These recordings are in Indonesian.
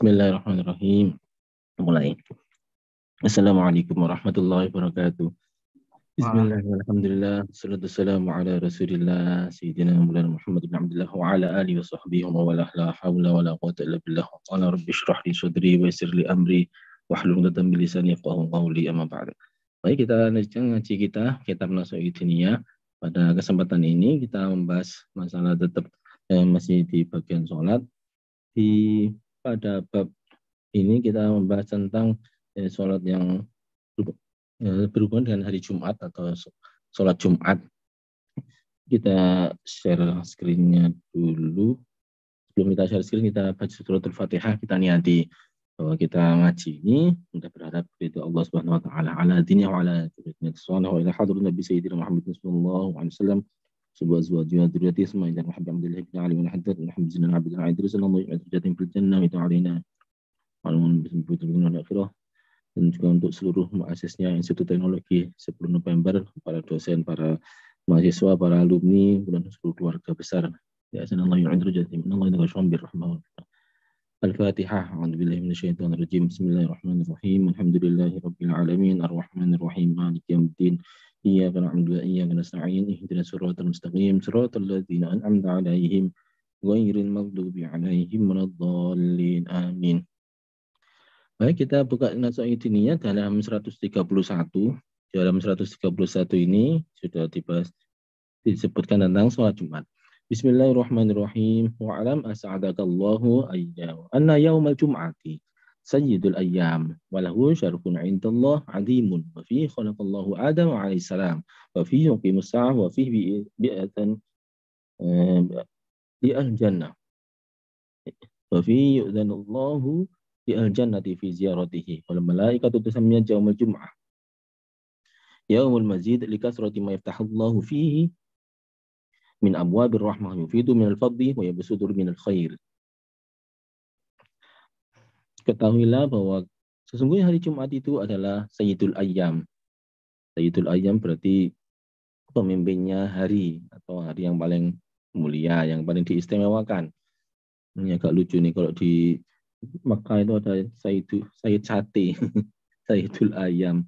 Bismillahirrahmanirrahim. Mulai. Assalamualaikum warahmatullahi wabarakatuh. Bismillahirrahmanirrahim. Alhamdulillah. Salatu wassalamu ala rasulillah. Sayyidina Maulana Muhammad bin Abdullah wa ala alihi wa sahbihi wa wala la hawla wa la quwwata illa billah. Qala rabbi shrah li sadri wa yassir li amri wahlul 'uqdatam min lisani yafqahu qawli, amma ba'd. Baik, kita lanjutkan ngaji kita kitab Nasha'id Diniyah. Pada kesempatan ini kita membahas masalah tetap masih di bagian sholat. Pada bab ini kita membahas tentang sholat yang berhubungan dengan hari Jumat atau sholat Jumat. Kita share screen-nya dulu. Sebelum kita share screen, kita baca suratul Fatihah. Kita niati bahwa kita ngaji ini kita berharap kepada Allah Subhanahu wa taala ala dinnya wa ala wa ila hadratin Nabi Sayyidina Muhammad sallallahu alaihi wasallam sebuah zuwajiyah dzurriyyati isma'il dan Muhammad Abdullah bin Ali bin Haddad bin Muhammad bin Abdul Aziz sallallahu alaihi wasallam fil jannah wa ta'alina dan juga untuk seluruh muassisnya Institut Teknologi 10 November, para dosen, para mahasiswa, para alumni, dan seluruh keluarga besar. Ya sanallahu yu'idrujatim. Innallaha yashhadu birrahmah. Al-Fatihah. A'udzubillahi minasyaitonir rajim. Bismillahirrahmanirrahim. Alhamdulillahirabbil alamin, arrahmanir rahim, maliki yaumiddin. Iyyaka na'budu wa iyyaka nasta'in. Ihdinas siratal mustaqim, siratal ladzina an'amta 'alaihim ghairil maghdubi 'alaihim waladdallin. Amin. Baik, kita buka Nasha'id Diniyah dalam 131. Dalam 131 ini sudah disebutkan tentang sholat Jumat. Bismillahirrahmanirrahim. Wa'alam as'adakallahu anna yawmal jum'ati sayyidul ayyam walahu syarfun 'indallah 'azimun wa fihi khalaqallahu Adam alaihi salam wa fihi yuqimus sa'ah wa fihi bi'atan di al-jannah wa fihi yu'dhanullahu di al-jannati fi ziyaratihi wal malaikatu tusammiya yaumul jum'ah yaumul mazid likasrati ma yaftahullahu fihi min abwabir rahmah yufidu min al-fadli wa yabsutur min al-khair. Ketahuilah bahwa sesungguhnya hari Jumat itu adalah Sayyidul Ayyam. Sayyidul Ayyam berarti pemimpinnya hari atau hari yang paling mulia, yang paling diistimewakan. Ini agak lucu nih kalau di Mekah itu ada Sayyid Sate, Sayyidul Ayyam.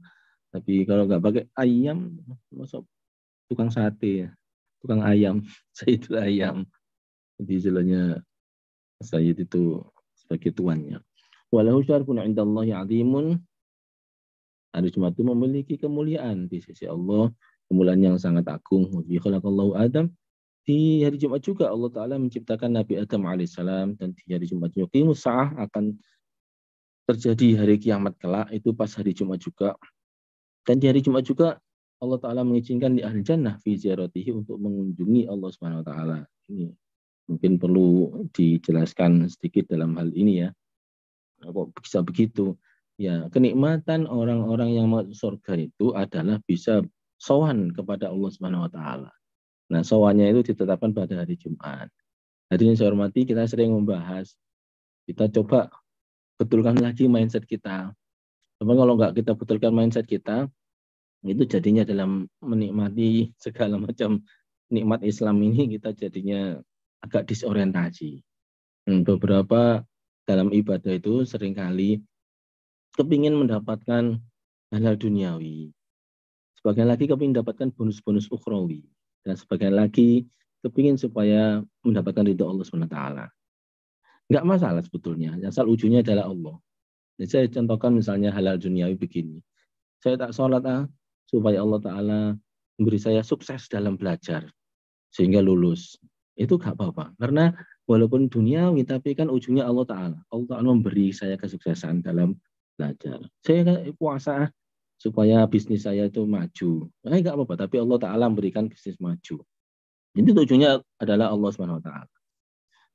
Tapi kalau nggak pakai ayam, masuk tukang sate, tukang ayam, Sayyidul Ayyam. Jadi istilahnya Sayyid itu sebagai tuannya. Walahu syarfun 'indallahi 'azimun. Hari Jumat itu memiliki kemuliaan di sisi Allah, kemuliaan yang sangat agung. Wa fi khalaqallahu Adam. Di hari Jumat juga Allah Ta'ala menciptakan Nabi Adam alaihissalam, dan di hari Jumat yuqimus sa'ah akan terjadi hari kiamat kelak, itu pas hari Jumat juga. Dan di hari Jumat juga Allah Ta'ala mengizinkan di ahli jannah fi ziyaratihi untuk mengunjungi Allah Subhanahu wa taala. Ini mungkin perlu dijelaskan sedikit dalam hal ini ya. Kok bisa begitu? Ya, kenikmatan orang-orang yang masuk surga itu adalah bisa sowan kepada Allah Subhanahu wa taala. Nah, sowannya itu ditetapkan pada hari Jumat. Hadirin saya hormati, kita sering membahas, kita coba betulkan lagi mindset kita. Tapi kalau nggak kita betulkan mindset kita, itu jadinya dalam menikmati segala macam nikmat Islam ini, kita jadinya agak disorientasi. Beberapa dalam ibadah itu seringkali kepingin mendapatkan hal-hal duniawi. Sebagian lagi kepingin mendapatkan bonus-bonus ukhrawi. Dan sebagian lagi kepingin supaya mendapatkan ridho Allah SWT. Enggak masalah sebetulnya, asal ujungnya adalah Allah. Jadi saya contohkan misalnya halal duniawi begini. Saya tak sholat supaya Allah Ta'ala memberi saya sukses dalam belajar, sehingga lulus. Itu enggak apa-apa. Karena walaupun duniawi, tapi kan ujungnya Allah Ta'ala. Allah Ta'ala memberi saya kesuksesan dalam belajar. Saya kan puasa supaya bisnis saya itu maju. Enggak apa-apa, tapi Allah Ta'ala memberikan bisnis maju. Ini tujuannya adalah Allah Subhanahu wa taala.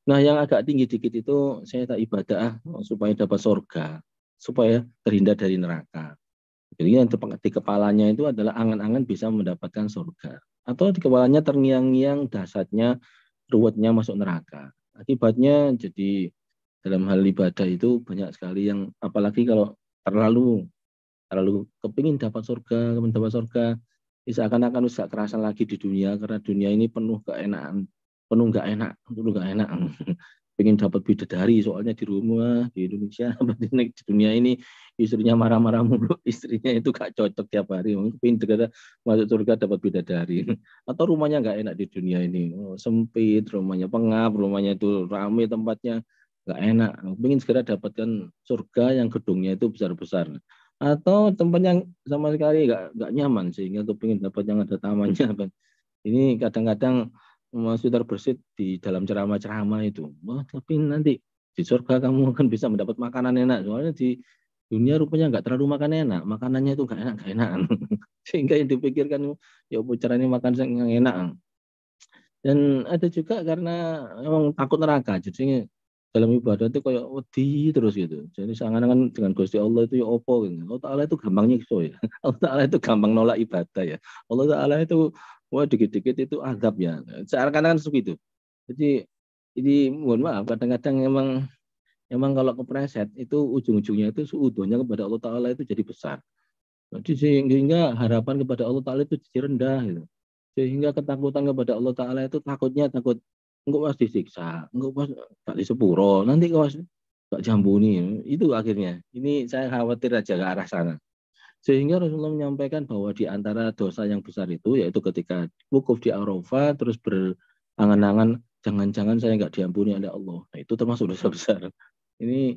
Nah, yang agak tinggi dikit itu saya tak ibadah supaya dapat surga, supaya terhindar dari neraka. Jadi yang di kepalanya itu adalah angan-angan bisa mendapatkan surga. Atau di kepalanya terngiang-ngiang dahsyatnya, ruwetnya masuk neraka. Akibatnya jadi dalam hal ibadah itu banyak sekali yang, apalagi kalau terlalu kepingin dapat surga, seakan-akan bisa kerasan lagi di dunia, karena dunia ini penuh keenakan, penuh nggak enak. pengen dapat bidadari, soalnya di rumah di Indonesia di dunia ini istrinya marah-marah mulu, istrinya itu gak cocok tiap hari, pengen segera masuk surga dapat bidadari. Atau rumahnya nggak enak di dunia ini, sempit rumahnya, pengap rumahnya, itu ramai tempatnya, nggak enak, pengen segera dapatkan surga yang gedungnya itu besar-besar. Atau tempat yang sama sekali nggak nyaman, sehingga tuh pengen dapat yang ada tamannya. Ini kadang-kadang masih terbersit di dalam ceramah-ceramah itu. Wah, tapi nanti di surga kamu akan bisa mendapat makanan enak. Soalnya di dunia rupanya nggak terlalu makan enak. Makanannya itu nggak enak. Sehingga yang dipikirkan, ya caranya makan yang enak. Dan ada juga karena memang takut neraka. Jadi dalam ibadah itu kayak wedi terus gitu. Jadi seakan-akan dengan Gusti Allah itu ya opo gitu. Allah Ta'ala itu gampang nyiksa ya. Allah Ta'ala itu gampang nolak ibadah ya. Allah Ta'ala itu wah dikit-dikit itu azab ya. Seakan-akan seperti itu. Jadi mohon maaf kadang-kadang emang kalau kepreset itu ujung-ujungnya itu suudonya kepada Allah Ta'ala itu jadi besar. Jadi sehingga harapan kepada Allah Ta'ala itu jadi rendah gitu. Sehingga ketakutan kepada Allah Ta'ala itu takut enggak pas disiksa, enggak pas gak disepuro, nanti pas gak jambuni. Itu akhirnya. Ini saya khawatir aja ke arah sana. Sehingga Rasulullah menyampaikan bahwa di antara dosa yang besar itu yaitu ketika wukuf di Arafah terus berangan-angan jangan-jangan saya nggak diampuni oleh Allah. Nah, itu termasuk dosa besar. Ini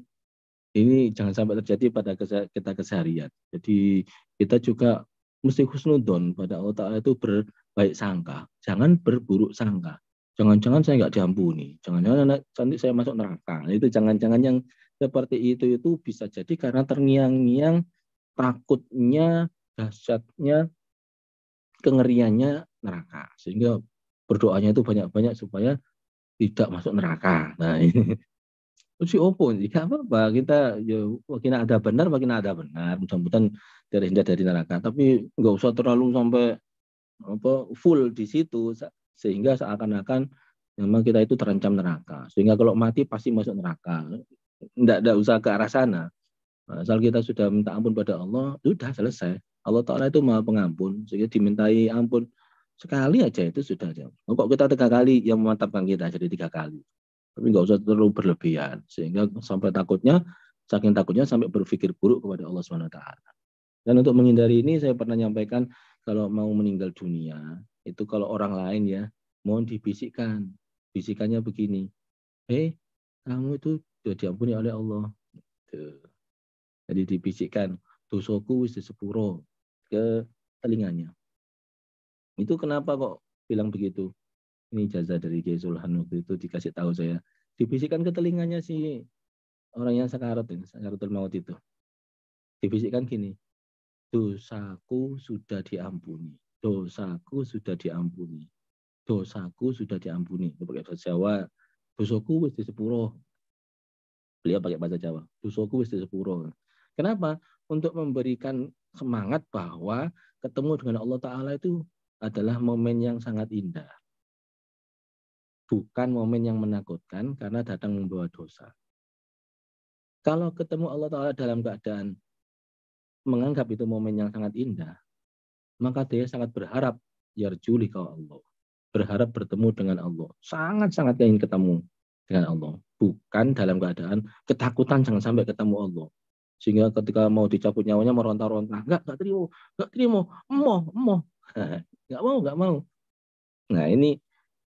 ini jangan sampai terjadi pada kita keseharian. Jadi kita juga mesti husnudon pada Allah Ta'ala itu berbaik sangka. Jangan berburuk sangka. Jangan-jangan saya nggak diampuni. Jangan-jangan nanti saya masuk neraka. Nah, itu jangan-jangan yang seperti itu bisa jadi karena terngiang-ngiang takutnya, dahsyatnya, kengeriannya neraka. Sehingga berdoanya itu banyak-banyak supaya tidak masuk neraka. Nah, ini si opo nggak apa-apa, kita ya makin ada benar makin ada benar, mudah-mudahan terhindar dari neraka, tapi nggak usah terlalu sampai full di situ sehingga seakan-akan memang kita itu terancam neraka, sehingga kalau mati pasti masuk neraka. Nggak usah ke arah sana. Asal kita sudah minta ampun pada Allah, sudah selesai. Allah Ta'ala itu maha pengampun, sehingga dimintai ampun sekali aja itu sudah. Kok kita 3 kali yang memantapkan kita jadi 3 kali. Tapi nggak usah terlalu berlebihan, sehingga sampai saking takutnya sampai berpikir buruk kepada Allah Subhanahu Wa Taala. Dan untuk menghindari ini, saya pernah nyampaikan kalau mau meninggal dunia, itu kalau orang lain ya, mohon dibisikkan. Bisikannya begini, kamu itu sudah diampuni oleh Allah. Tuh. Jadi dibisikkan, dosaku wis disepuro ke telinganya. Itu kenapa kok bilang begitu? Ini jazah dari Kiai Sulhan waktu itu dikasih tahu saya. Dibisikkan ke telinganya si orang yang sekarat ini, sakaratul maut itu. Dibisikkan gini, dosaku sudah diampuni. Dosaku sudah diampuni. Dosaku sudah diampuni. Itu pakai bahasa Jawa. Dosaku wis disepuro. Beliau pakai bahasa Jawa. Dosaku wis disepuro. Kenapa? Untuk memberikan semangat bahwa ketemu dengan Allah Ta'ala itu adalah momen yang sangat indah. Bukan momen yang menakutkan karena datang membawa dosa. Kalau ketemu Allah Ta'ala dalam keadaan menganggap itu momen yang sangat indah, maka dia sangat berharap yarju liqa Allah. Berharap bertemu dengan Allah. Sangat-sangat ingin ketemu dengan Allah. Bukan dalam keadaan ketakutan jangan sampai ketemu Allah. Sehingga ketika mau dicabut nyawanya meronta-ronta. Enggak terima. Emoh. Enggak mau. Nah ini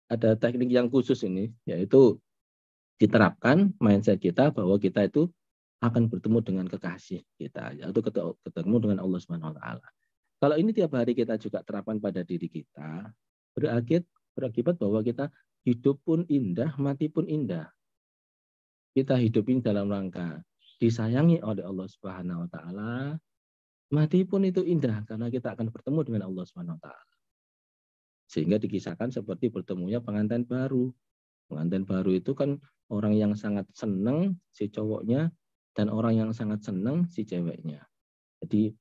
ada teknik yang khusus ini, yaitu diterapkan mindset kita bahwa kita itu akan bertemu dengan kekasih kita, yaitu ketemu dengan Allah Subhanahu Wa Taala. Kalau ini tiap hari kita juga terapkan pada diri kita, berakibat bahwa kita hidup pun indah, mati pun indah. Kita hidup ini dalam rangka disayangi oleh Allah Subhanahu Wa Taala, mati pun itu indah karena kita akan bertemu dengan Allah Subhanahu Wa Taala. Sehingga dikisahkan seperti bertemunya pengantin baru. Pengantin baru itu kan orang yang sangat senang si cowoknya dan orang yang sangat senang si ceweknya. Jadi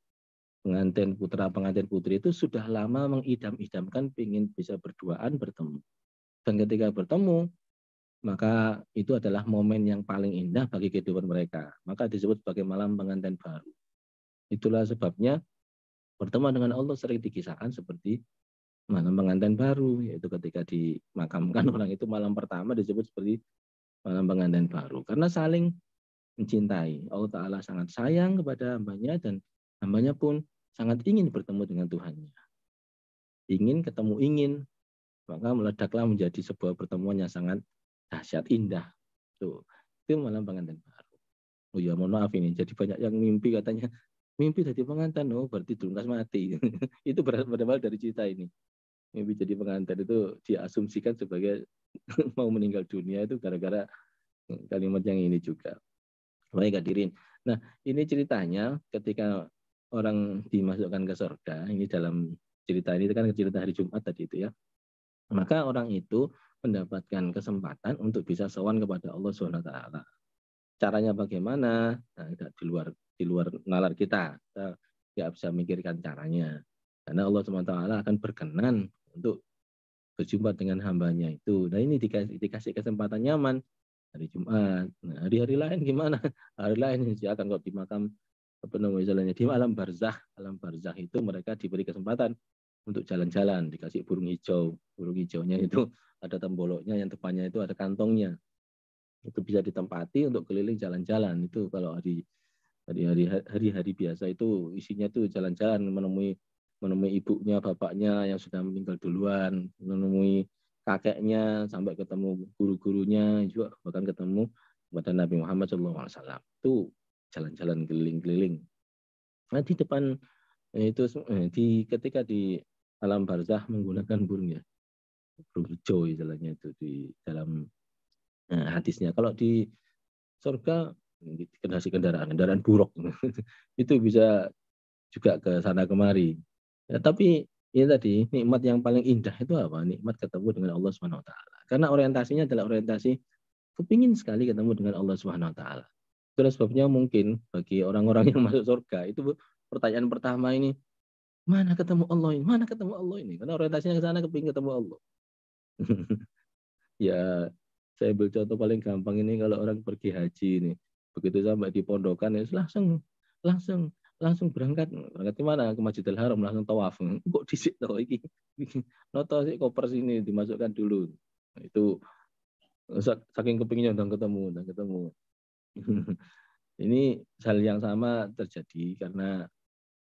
pengantin putra, pengantin putri itu sudah lama mengidam-idamkan ingin bisa berduaan bertemu. Dan ketika bertemu, maka itu adalah momen yang paling indah bagi kehidupan mereka. Maka disebut sebagai malam pengantin baru. Itulah sebabnya pertemuan dengan Allah sering dikisahkan seperti malam pengantin baru, yaitu ketika dimakamkan orang itu malam pertama disebut seperti malam pengantin baru. Karena saling mencintai. Allah Ta'ala sangat sayang kepada hambanya dan hambanya pun sangat ingin bertemu dengan Tuhannya. Ingin, maka meledaklah menjadi sebuah pertemuan yang sangat dahsyat, indah. Tuh, itu malam pengantin baru. Oh ya, mohon maaf ini, jadi banyak yang mimpi katanya, mimpi jadi pengantin, oh berarti Dunkas mati. Itu berawal dari cerita ini. Mimpi jadi pengantin itu diasumsikan sebagai mau meninggal dunia itu gara-gara kalimat yang ini juga. Baik hadirin. Nah, ini ceritanya ketika orang dimasukkan ke surga, ini dalam cerita ini kan cerita hari Jumat tadi itu ya. Maka orang itu mendapatkan kesempatan untuk bisa sowan kepada Allah Subhanahu wa taala. Caranya bagaimana? Nah, di luar nalar kita. Kita nggak bisa mikirkan caranya. Karena Allah Subhanahu wa taala akan berkenan untuk berjumpa dengan hambanya itu. Nah, ini dikasih kesempatan nyaman hari Jumat. Nah, hari-hari lain gimana? Hari lain dia akan kok di makam apa namanya di alam barzakh. Alam barzakh itu mereka diberi kesempatan untuk jalan-jalan, dikasih burung hijau. Burung hijaunya itu ada temboloknya, yang depannya itu ada kantongnya. Itu bisa ditempati untuk keliling jalan-jalan. Itu kalau hari-hari biasa itu isinya tuh jalan-jalan menemui ibunya, bapaknya yang sudah meninggal duluan, menemui kakeknya, sampai ketemu guru-gurunya juga, bahkan ketemu kepada Nabi Muhammad SAW. Itu jalan-jalan keliling-keliling. Nah, di depan itu ketika di alam barzah menggunakan burung ya, burung hijau istilahnya itu di dalam hadisnya. Kalau di surga dikasih kendaraan buruk itu bisa juga ke sana kemari. Ya, tapi ini tadi nikmat yang paling indah itu apa? Nikmat ketemu dengan Allah Subhanahu wa taala. Karena orientasinya adalah orientasi kepingin sekali ketemu dengan Allah Subhanahu wa taala. Itulah sebabnya mungkin bagi orang-orang yang masuk surga itu pertanyaan pertama ini, mana ketemu Allah ini? Mana ketemu Allah ini? Karena orientasinya ke sana kepingin ketemu Allah. Ya, saya ambil contoh paling gampang ini kalau orang pergi haji ini. Begitu sampai di pondokan ya langsung berangkat ke mana? Ke Masjidil Haram, langsung tawaf. Kok disik toh iki? Noto sih koper sini dimasukkan dulu. Nah, itu saking kepinginnya udah ketemu. Ini hal yang sama terjadi karena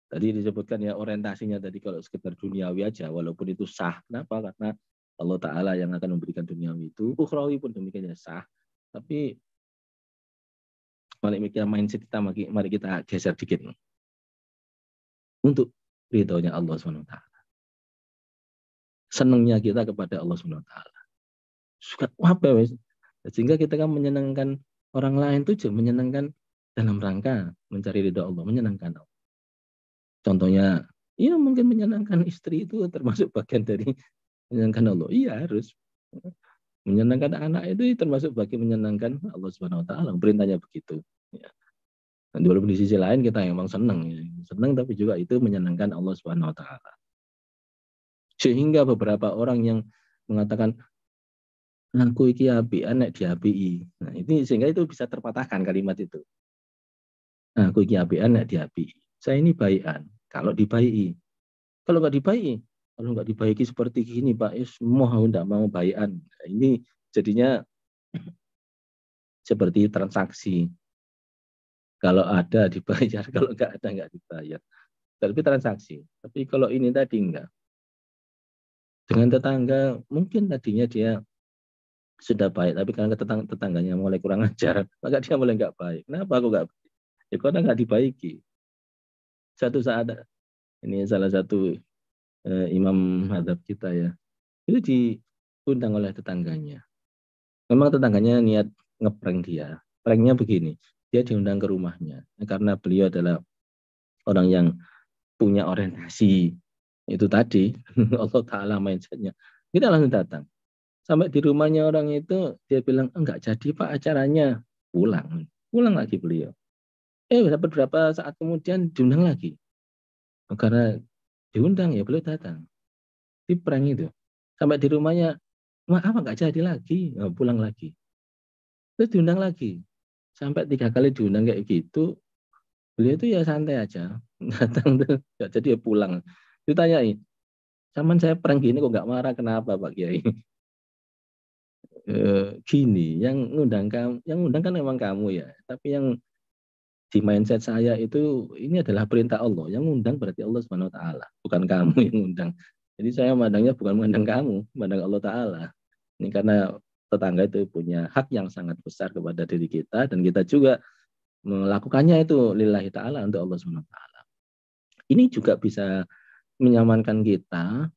tadi disebutkan ya orientasinya tadi kalau sekedar duniawi aja walaupun itu sah. Kenapa? Karena Allah Ta'ala yang akan memberikan duniawi itu. Ukhrawi pun demikian ya sah. Tapi mindset kita, mari kita geser dikit untuk ridhonya Allah SWT. Senangnya kita kepada Allah SWT. Suka apa wes? Sehingga kita kan menyenangkan orang lain itu menyenangkan dalam rangka mencari ridho Allah, menyenangkan Allah. Contohnya, ya mungkin menyenangkan istri itu termasuk bagian dari menyenangkan Allah. Iya harus. Menyenangkan anak itu termasuk bagian menyenangkan Allah Subhanahu wa taala. Perintahnya begitu. Ya. Dan walaupun di sisi lain kita memang senang, ya. Senang tapi juga itu menyenangkan Allah Subhanahu wa taala. Sehingga beberapa orang yang mengatakan aku iki apian nek diapii. Nah, ini sehingga itu bisa terpatahkan kalimat itu. Aku iki apian nek diapii. Saya ini baikan kalau dibaiki. Kalau nggak dibaiki, kalau nggak dibaiki seperti gini Pak, semua nggak mau baikan. Nah, ini jadinya seperti transaksi. Kalau ada dibayar, kalau nggak ada nggak dibayar. Tapi transaksi. Tapi kalau ini tadi enggak. Dengan tetangga mungkin tadinya dia sudah baik, tapi karena tetangganya mulai kurang ajar, maka dia mulai nggak baik. Kenapa aku nggak baik? Ya karena nggak dibaiki. Satu saat ini salah satu imam madhab kita ya, itu diundang oleh tetangganya. Memang tetangganya niat ngeprank dia. Pranknya begini, dia diundang ke rumahnya karena beliau adalah orang yang punya orientasi itu tadi Allah Ta'ala mindsetnya. Kita langsung datang. Sampai di rumahnya orang itu dia bilang enggak jadi Pak acaranya. Pulang lagi beliau. Dapat berapa saat kemudian diundang lagi. Karena diundang ya beliau datang. Di prank itu. Sampai di rumahnya maaf enggak jadi lagi. Pulang lagi. Terus diundang lagi. Sampai 3 kali diundang kayak gitu. Beliau itu ya santai aja. Datang tuh. Enggak jadi ya pulang. Ditanyain. Zaman saya prank gini kok nggak marah, kenapa Pak Kiai? Gini, yang ngundang kan memang kamu ya, tapi yang di mindset saya itu ini adalah perintah Allah. Yang ngundang berarti Allah Subhanahu wa taala, bukan kamu yang ngundang. Jadi saya memandangnya bukan memandang kamu, memandang Allah taala. Ini karena tetangga itu punya hak yang sangat besar kepada diri kita dan kita juga melakukannya itu lillahi taala untuk Allah Subhanahu wa taala. Ini juga bisa menyamankan kita,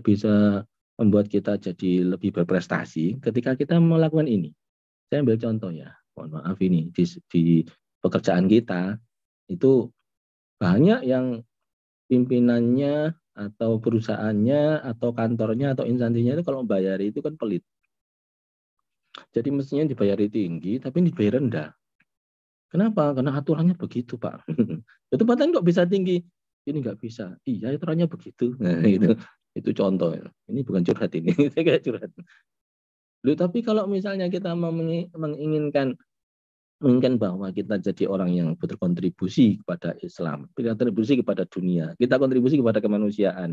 bisa membuat kita jadi lebih berprestasi ketika kita melakukan ini. Saya ambil contoh ya, mohon maaf ini di pekerjaan kita itu banyak yang pimpinannya atau perusahaannya atau kantornya atau instansinya itu kalau bayar itu kan pelit. Jadi mestinya dibayar tinggi tapi dibayar rendah. Kenapa? Karena aturannya begitu, Pak. Itu paten kok bisa tinggi? Ini nggak bisa. Iya, aturannya begitu. Nah, itu contoh. Ini bukan curhat ini. Saya kayak curhat. Loh, tapi kalau misalnya kita menginginkan bahwa kita jadi orang yang berkontribusi kepada Islam, berkontribusi kepada dunia, kita kontribusi kepada kemanusiaan.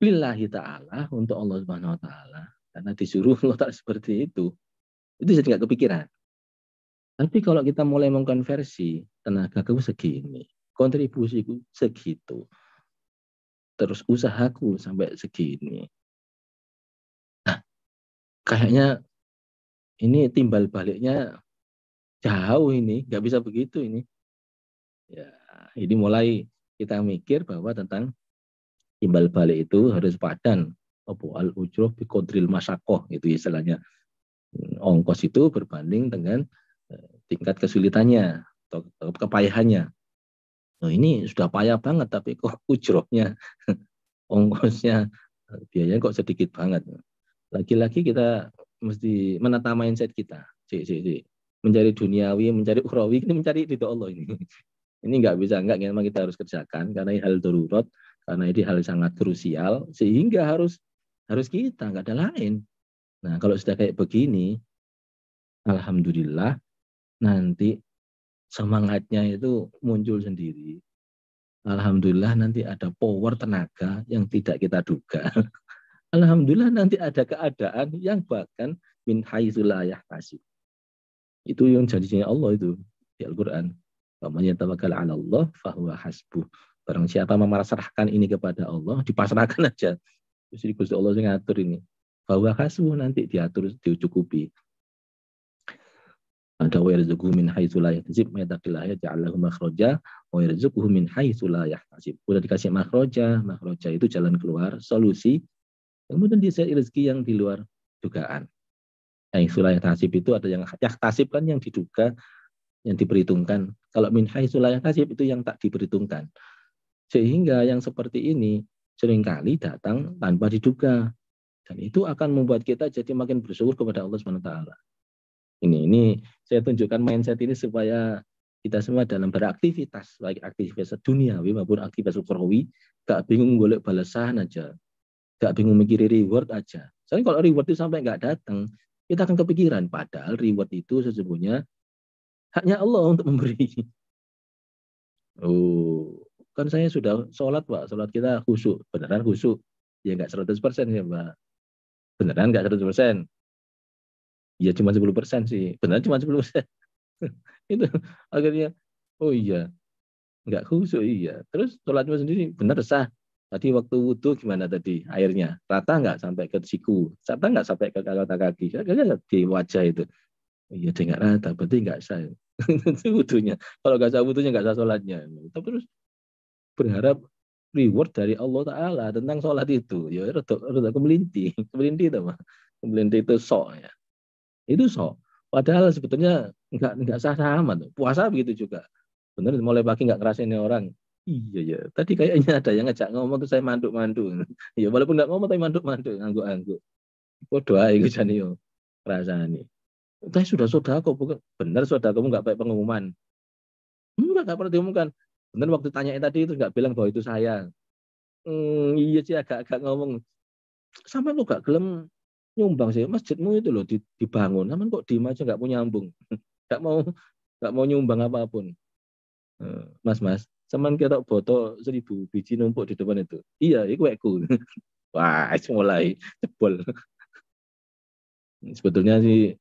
Lillahi ta'ala, untuk Allah Subhanahu wa ta'ala. Karena disuruh Allah seperti itu jadi nggak kepikiran. Tapi kalau kita mulai mengkonversi, tenagaku segini, kontribusiku segitu, terus usahaku sampai segini. Nah, kayaknya ini timbal baliknya jauh ini, nggak bisa begitu ini. Ya, ini mulai kita mikir bahwa tentang timbal balik itu harus padan. Apa al ujroh bi qadril masyaqqah itu istilahnya. Ongkos itu berbanding dengan tingkat kesulitannya atau kepayahannya. Nah, ini sudah payah banget tapi kok ujrohnya, ongkosnya, biayanya kok sedikit banget. Lagi-lagi kita mesti menata mindset kita. Mencari duniawi, mencari ukhrawi, ini mencari ridho Allah ini. Ini nggak bisa, nggak, memang kita harus kerjakan karena ini hal darurat, karena ini hal sangat krusial, sehingga harus kita, nggak ada lain. Nah, kalau sudah kayak begini, alhamdulillah nanti semangatnya itu muncul sendiri. Alhamdulillah nanti ada power tenaga yang tidak kita duga. Alhamdulillah nanti ada keadaan yang bahkan min haitsu la yahtasib. Itu yang janjinya Allah itu di Al-Qur'an. Wa man yatawakkal 'ala Allah fahuwa hasbuh. Barang siapa memasrahkan ini kepada Allah, dipasrahkan aja. Terus Gusti Allah yang ngatur ini. Fahuwa hasbuh, nanti diatur, dicukupi. Ada wa yarzuquhu min haitsu la yahtasib, may yattaqillah yaj'al lahu makhraja wa yarzuquhu min haitsu la yahtasib. Udah dikasih makhraja, makhraja itu jalan keluar, solusi. Kemudian dia rezeki yang di luar dugaan. Haitsu la yahtasib itu ada yang yahtasib kan yang diduga, yang diperhitungkan. Kalau min haitsu la yahtasib itu yang tak diperhitungkan. Sehingga yang seperti ini seringkali datang tanpa diduga. Dan itu akan membuat kita jadi makin bersyukur kepada Allah Subhanahu wa taala. Ini saya tunjukkan mindset ini supaya kita semua dalam beraktivitas, baik aktivitas duniawi maupun aktivitas ukhrawi, gak bingung golek balasan aja, gak bingung mikirin reward aja. Soalnya kalau reward itu sampai nggak datang, kita akan kepikiran. Padahal reward itu sesungguhnya haknya Allah untuk memberi. Oh, kan saya sudah sholat, Pak. Sholat kita khusyuk. Beneran khusyuk? Ya nggak 100% ya, Pak. Beneran nggak 100%? Ya cuma 10% sih. Beneran cuma 10%. Itu akhirnya, oh iya, nggak khusyuk, iya. Terus sholatnya sendiri benar sah. Tadi waktu wudhu gimana tadi airnya? Rata nggak sampai ke siku? Rata nggak sampai ke kaki? Kagak di wajah itu. Iya, dia nggak rata, berarti nggak sah. Itu wudhunya. Kalau nggak sah wudhunya nggak sah sholatnya. Tapi terus berharap reward dari Allah Ta'ala tentang sholat itu. Ya rada kemelinti. Kemelinti itu apa? Kemelinti itu sok ya. Itu sok. Padahal sebetulnya nggak sah-sah amat. Puasa begitu juga. Benar, mulai pagi nggak ngerasain orang. Iya ya. Tadi kayaknya ada yang ngajak ngomong tuh saya manduk-manduk. Ya walaupun nggak ngomong tapi manduk-manduk, ngangguk-ngangguk. Kok doa itu jadi yo rasanya. Tapi sudah kok bukan benar kamu nggak pakai pengumuman. Nggak pernah diumumkan. Benar waktu tanyain tadi itu nggak bilang bahwa itu saya. Iya sih agak-agak ngomong. Sampai lu gak gelem nyumbang sih masjidmu itu loh dibangun. Namun kok diem aja nggak mau nyambung. Nggak mau nyumbang apapun. Mas, cuman kita foto 1.000 biji numpuk di depan itu. Iya, itu wekku. Wah, mulai jebol. Sebetulnya sih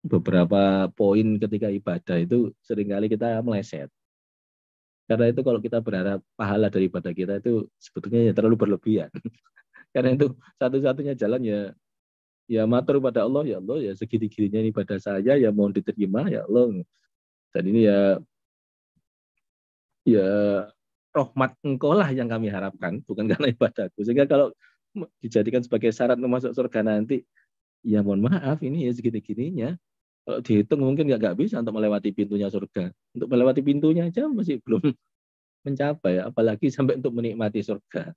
beberapa poin ketika ibadah itu seringkali kita meleset. Karena itu kalau kita berharap pahala dari ibadah kita itu sebetulnya ya terlalu berlebihan. Karena itu satu-satunya jalan ya matur pada Allah ya segini-gininya ini ibadah saya ya mohon diterima ya Allah. Dan ini ya rahmat engkau lah yang kami harapkan, bukan karena ibadahku. Sehingga kalau dijadikan sebagai syarat untuk masuk surga nanti, ya mohon maaf ini ya segini-gininya. Kalau dihitung mungkin nggak bisa untuk melewati pintunya surga. Untuk melewati pintunya aja masih belum mencapai, apalagi sampai untuk menikmati surga.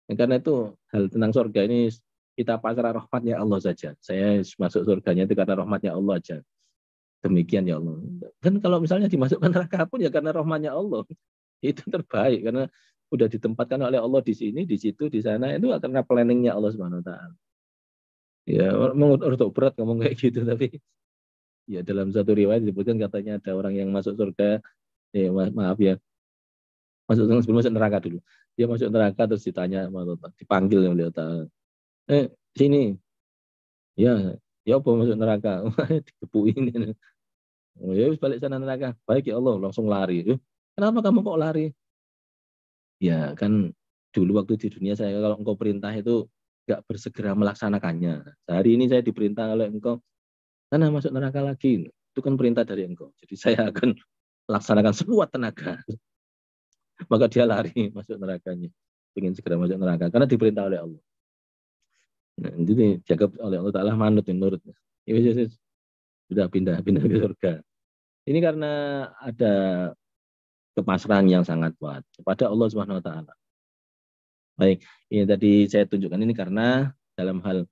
Dan karena itu hal tentang surga ini kita pasrah rahmatnya Allah saja. Saya masuk surganya itu karena rahmatnya Allah saja. Demikian ya Allah. Dan kalau misalnya dimasukkan neraka pun ya karena rahmatnya Allah. Itu terbaik karena udah ditempatkan oleh Allah di sini, di situ, di sana itu karena planningnya Allah Subhanahu wa taala. Ya, memang untuk berat ngomong kayak gitu tapi ya dalam satu riwayat disebutkan katanya ada orang yang masuk surga, maaf ya, sebelum masuk neraka dulu. Dia masuk neraka terus ditanya dipanggil oleh Allah. Sini. Ya, ya apa masuk neraka? Dikepuin. Oh, ya balik sana neraka. Baik ya Allah, langsung lari. Kenapa kamu kok lari? Ya kan dulu waktu di dunia saya kalau engkau perintah itu nggak bersegera melaksanakannya. Hari ini saya diperintah oleh engkau, sana masuk neraka lagi. Itu kan perintah dari engkau. Jadi saya akan laksanakan sekuat tenaga. Maka dia lari masuk nerakanya. Ingin segera masuk neraka. Karena diperintah oleh Allah. Nah, ini jaga oleh Allah Ta'ala manut, menurut. Ya, sudah pindah ke surga. Ini karena ada kepasrahan yang sangat kuat kepada Allah Subhanahu wa taala. Baik, ini tadi saya tunjukkan ini karena dalam hal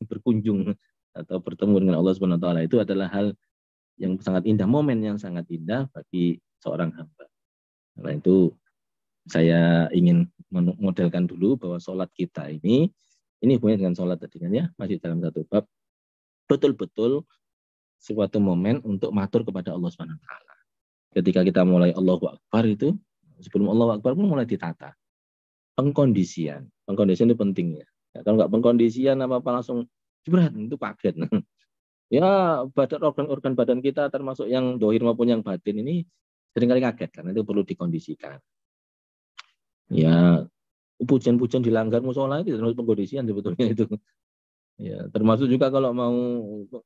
berkunjung atau bertemu dengan Allah Subhanahu wa taala itu adalah hal yang sangat indah, momen yang sangat indah bagi seorang hamba. Karena itu saya ingin memodelkan dulu bahwa sholat kita ini hubungannya dengan sholat tadi kan ya, masih dalam satu bab, betul-betul suatu momen untuk matur kepada Allah Subhanahu wa taala. Ketika kita mulai Allahu Akbar itu, sebelum Allahu Akbar pun mulai ditata. Pengkondisian itu penting ya. Kalau nggak pengkondisian apa-apa langsung jebret, itu kaget. Ya, organ-organ badan kita termasuk yang dohir maupun yang batin ini seringkali kaget karena itu perlu dikondisikan. Ya, pujian-pujian dilanggar musola itu termasuk pengkondisian sebetulnya itu. Ya, termasuk juga kalau mau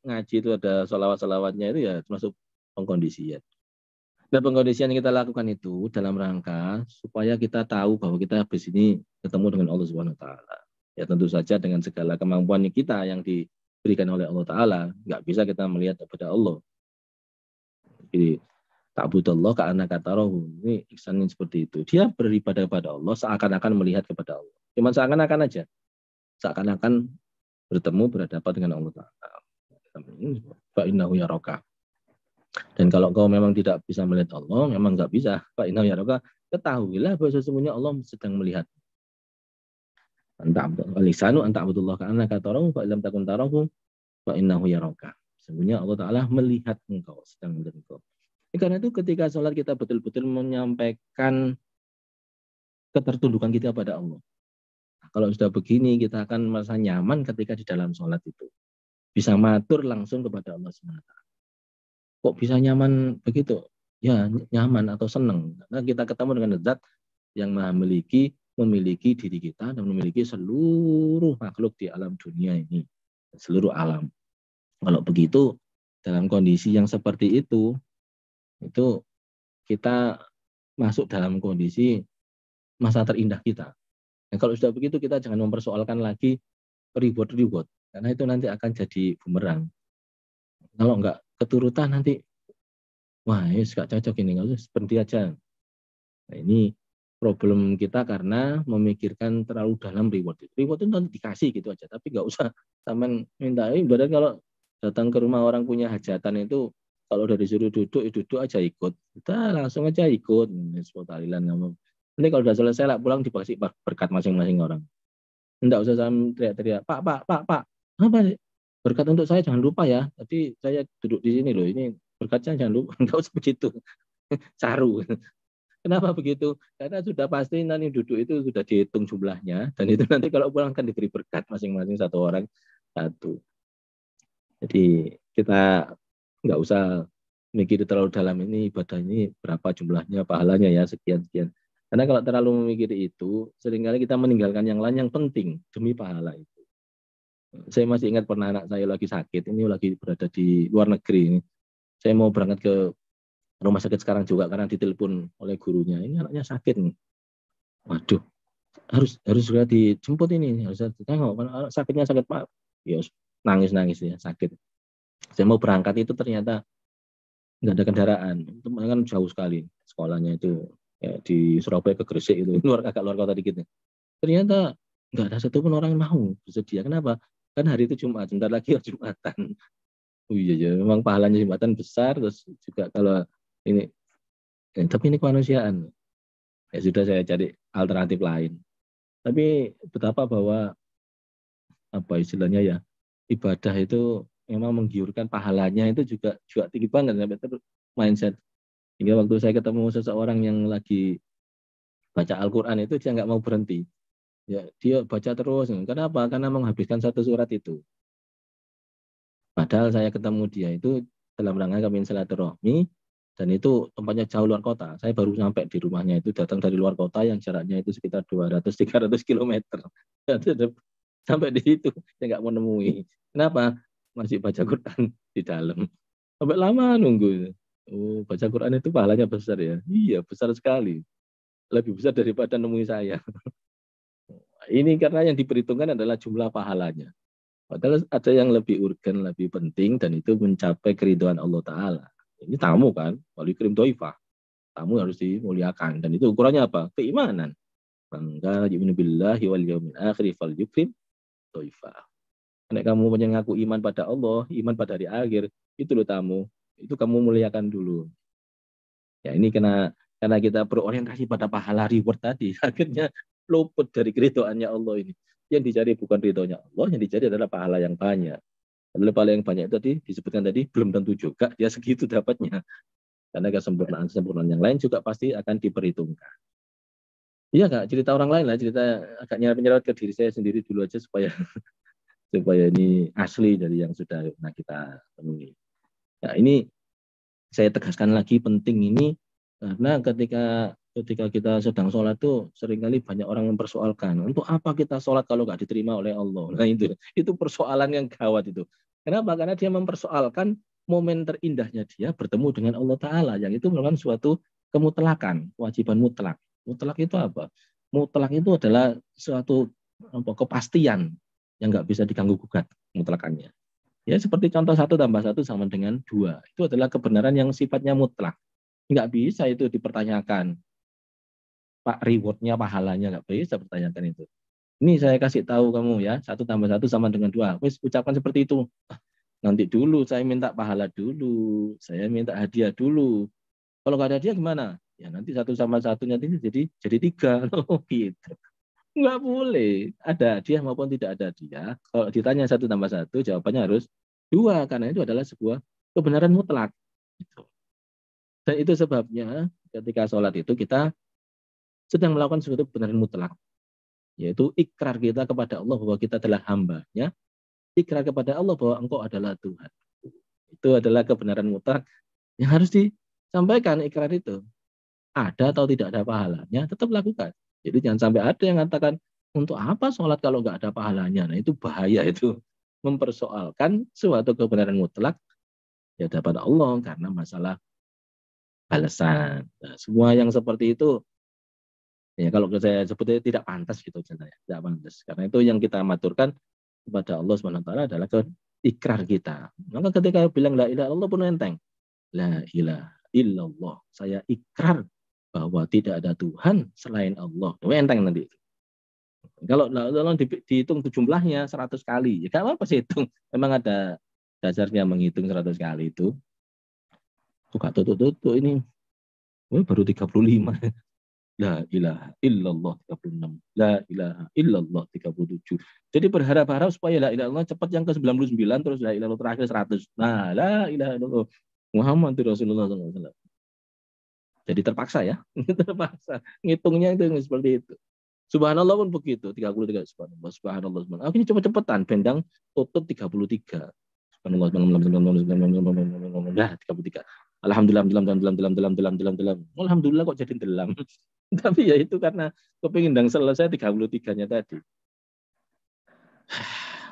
ngaji itu ada salawat-salawatnya itu ya termasuk pengkondisian. Dan pengkondisian yang kita lakukan itu dalam rangka supaya kita tahu bahwa kita habis ini ketemu dengan Allah Subhanahu wa taala. Ya tentu saja dengan segala kemampuan kita yang diberikan oleh Allah taala, nggak bisa kita melihat kepada Allah. Jadi ta'budallah ka'annaka tarahu. Ini ihsan seperti itu. Dia beribadah kepada Allah seakan-akan melihat kepada Allah. Cuma seakan-akan aja. Seakan-akan bertemu berhadapan dengan Allah taala. Fa innahu yaraka. Dan kalau kau memang tidak bisa melihat Allah, memang nggak bisa. Fa innahu yaraka, ketahuilah bahwa sesungguhnya Allah sedang melihat. Lisanu anta abdullah ka'anna katarahu fa illam takun tarahu fa innahu yaraka. Sesungguhnya Allah Ta'ala melihat engkau, sedang melihat engkau. Karena itu ketika sholat kita betul-betul menyampaikan ketertundukan kita pada Allah. Kalau sudah begini kita akan merasa nyaman ketika di dalam sholat itu. Bisa matur langsung kepada Allah SWT. Kok bisa nyaman begitu? Ya nyaman atau senang. Karena kita ketemu dengan zat yang memiliki diri kita dan memiliki seluruh makhluk di alam dunia ini. Seluruh alam. Kalau begitu, dalam kondisi yang seperti itu kita masuk dalam kondisi masa terindah kita. Nah, kalau sudah begitu kita jangan mempersoalkan lagi reward. Karena itu nanti akan jadi bumerang. Kalau enggak keturutan nanti, wah ini gak cocok ini, nggak usah berhenti aja. Nah ini problem kita karena memikirkan terlalu dalam reward. Reward itu nanti dikasih gitu aja, tapi nggak usah taman minta. Ibarat kalau datang ke rumah orang punya hajatan itu, kalau udah disuruh duduk aja ikut. Kita langsung aja ikut. Nanti kalau udah selesai lah pulang dikasih berkat masing-masing orang. Enggak usah sama teriak-teriak, Pak. Apa sih? Berkat untuk saya jangan lupa ya. Tapi saya duduk di sini loh. Ini berkatnya jangan lupa. Enggak usah begitu. Saru. Kenapa begitu? Karena sudah pasti nanti duduk itu sudah dihitung jumlahnya. Dan itu nanti kalau pulang kan diberi berkat masing-masing satu orang. Satu. Jadi kita nggak usah mikir terlalu dalam, ini ibadah ini berapa jumlahnya, pahalanya ya sekian-sekian. Karena kalau terlalu memikir itu, seringkali kita meninggalkan yang lain yang penting demi pahala itu. Saya masih ingat pernah anak saya lagi sakit, ini lagi berada di luar negeri. Ini. Saya mau berangkat ke rumah sakit sekarang juga karena ditelepon oleh gurunya. Ini anaknya sakit nih. Waduh, harus segera dijemput ini. Harus ditengok. Sakitnya sakit Pak. Ya, nangis-nangis ya, sakit. Saya mau berangkat itu ternyata nggak ada kendaraan. Itu kan jauh sekali sekolahnya itu ya, di Surabaya ke Gresik itu agak luar kota dikit. Ternyata nggak ada satupun orang yang mau bersedia. Kenapa? Kan hari itu Jumat, sebentar lagi ya Jumatan. Oh iya, ya, memang pahalanya Jumatan besar. Terus juga kalau ini, tapi ini kemanusiaan. Ya sudah saya cari alternatif lain. Tapi betapa bahwa apa istilahnya ya, ibadah itu memang menggiurkan, pahalanya itu juga tinggi banget sampai terus mindset. Hingga waktu saya ketemu seseorang yang lagi baca Al-Quran itu dia nggak mau berhenti. Ya, dia baca terus. Kenapa? Karena menghabiskan satu surat itu. Padahal saya ketemu dia itu dalam rangka kami silaturahmi, dan itu tempatnya jauh luar kota. Saya baru sampai di rumahnya itu, datang dari luar kota yang jaraknya itu sekitar 200-300 kilometer. Sampai di situ saya nggak mau nemui. Kenapa? Masih baca Quran di dalam. Sampai lama nunggu. Oh, baca Quran itu pahalanya besar ya? Iya, besar sekali. Lebih besar daripada nemui saya. Ini karena yang diperhitungkan adalah jumlah pahalanya. Padahal ada yang lebih urgen, lebih penting, dan itu mencapai keridhaan Allah Ta'ala. Ini tamu kan, wali krim doifah. Tamu harus dimuliakan. Dan itu ukurannya apa? Keimanan. Bangga yu'minu billahi wal yaumil akhir fal yukrim doifah. Nek kamu mengaku iman pada Allah, iman pada hari akhir, itu loh tamu. Itu kamu muliakan dulu. Ya ini karena kita berorientasi pada pahala reward tadi, akhirnya luput dari keridhaannya Allah ini. Yang dicari bukan ridhonya Allah, yang dicari adalah pahala yang banyak. Padahal pahala yang banyak itu tadi disebutkan tadi belum tentu juga dia segitu dapatnya. Karena kesempurnaan yang lain juga pasti akan diperhitungkan. Iya Kak, cerita orang lain lah, cerita agak nyerot ke diri saya sendiri dulu aja supaya supaya ini asli dari yang sudah pernah kita temui. Nah, ini saya tegaskan lagi penting ini karena ketika kita sedang sholat tuh seringkali banyak orang mempersoalkan untuk apa kita sholat kalau nggak diterima oleh Allah. Nah itu persoalan yang gawat itu. Kenapa? Karena dia mempersoalkan momen terindahnya dia bertemu dengan Allah Ta'ala yang itu merupakan suatu kemutlakan, kewajiban mutlak. Mutlak itu apa? Mutlak itu adalah suatu kepastian yang nggak bisa diganggu gugat mutlakannya. Ya seperti contoh 1+1 sama dengan 2. Itu adalah kebenaran yang sifatnya mutlak. Nggak bisa itu dipertanyakan. Pak rewardnya, pahalanya nggak bisa pertanyakan itu. Ini saya kasih tahu kamu ya, 1+1 sama dengan 2. Wis ucapkan seperti itu. Nanti dulu, saya minta pahala dulu. Saya minta hadiah dulu. Kalau nggak ada hadiah gimana? Ya nanti 1+1 nanti jadi 3. Oh, gitu. Nggak boleh. Ada hadiah maupun tidak ada hadiah. Kalau ditanya 1+1, jawabannya harus 2. Karena itu adalah sebuah kebenaran mutlak. Gitu. Dan itu sebabnya ketika sholat itu kita sedang melakukan sesuatu kebenaran mutlak. Yaitu ikrar kita kepada Allah bahwa kita adalah hambanya. Ikrar kepada Allah bahwa engkau adalah Tuhan. Itu adalah kebenaran mutlak yang harus disampaikan ikrar itu. Ada atau tidak ada pahalanya, tetap lakukan. Jadi jangan sampai ada yang mengatakan, untuk apa sholat kalau nggak ada pahalanya? Nah itu bahaya itu. Mempersoalkan suatu kebenaran mutlak di hadapan Allah karena masalah balasan. Nah, semua yang seperti itu, ya kalau saya sebutnya tidak pantas gitu, tidak pantas. Karena itu yang kita maturkan kepada Allah SWT adalah ikrar kita. Maka ketika bilang la ilaha illallah pun enteng. La ilaha illallah. Saya ikrar bahwa tidak ada Tuhan selain Allah. Itu enteng nanti. Kalau dihitung jumlahnya 100 kali, ya gak apa-apa sih hitung. Memang ada dasarnya menghitung 100 kali itu. Suka tutup-tutup ini. Baru 35. La ilaha illallah 36. La ilaha illallah 37. Jadi berharap-harap supaya la ilaha illallah cepat yang ke 99 terus la ilaha illallah terakhir 100. Nah, la ilaha illallah Muhammad Rasulullah SAW. Jadi terpaksa ya. Terpaksa. Ngitungnya itu seperti itu. Subhanallah pun begitu, 33 subhanallah, subhanallah, subhanallah. Aku ini cepet-cepetan, bendang tutup 33. Subhanallah, subhanallah, subhanallah, subhanallah, dah 33. Alhamdulillah, alhamdulillah kok jadi delam. Tapi ya itu karena kepingin dang selesai 33-nya tadi.